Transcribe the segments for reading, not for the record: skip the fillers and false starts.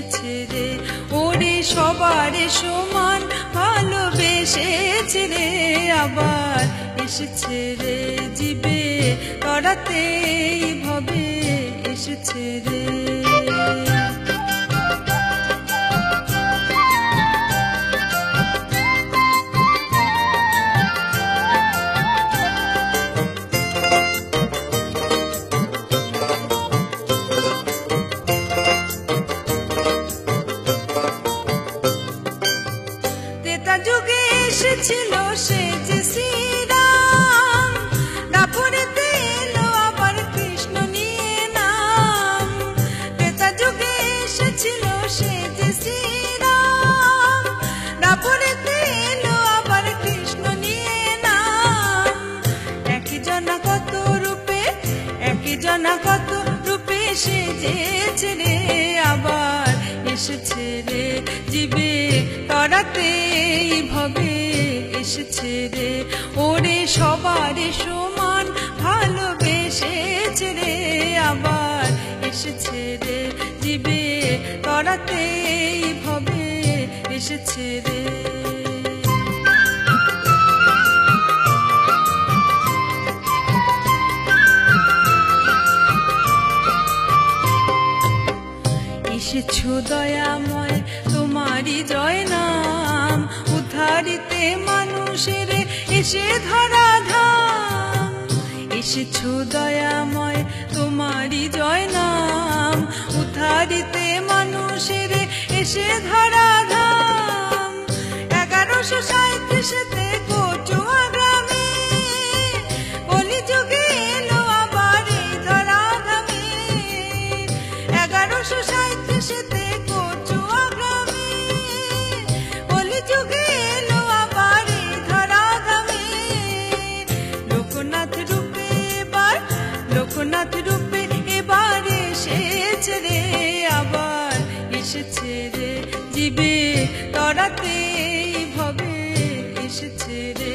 এসেছে রে। ওরে সবার সমান ভালোবেসেছে রে, আবার এসেছে রে জীবে তরাতে ভবে এসেছে রে। যুগে এসেছিল সে যে শ্রীরাম, দাপরেতে এলো আবার কৃষ্ণ নিয়ে নাম। ত্রেতা যুগে এসেছিল সে যে শ্রীরাম, দাপরেতে এলো আবার কৃষ্ণ নিয়ে নাম। একই জনা কত রূপে, একই জনা কত রূপে সেজেছে রে, আবার এসেছে রে জীবে তরাতে ভবে এসেছে রে। ওরে সবার সমান ভালোবেসেছে রে, আবার এসেছে রে জীবে তরাতে ভবে এসেছে রে। এসেছো দয়াময় তোমারই জয় নাম, উদ্ধারিতে মানুষের এসে ধরা ধাম। এসেছো দয়াময় তোমারই জয় নাম, উদ্ধারিতে মানুষের এসে ধরা ধাম। 1137 কচুয়া গ্রামে কলিযুগে এলো আবার এই ধরা ধামে। 1137 কচুয়া গ্রামে কলিযুগে এলো আবার এই ধরা ধামে। লোকনাথ রূপে এবার, লোকনাথ রূপে এবার এসেছে রে, আবার এসেছে রে জীবে তরাতে ভবে এসেছে রে।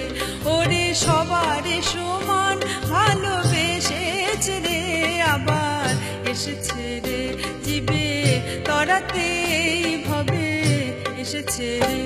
ওরে সবার সমান ভালোবেসেছে রে, আবার এসেছে রে জীবে তরাতে ভবে এসেছে রে।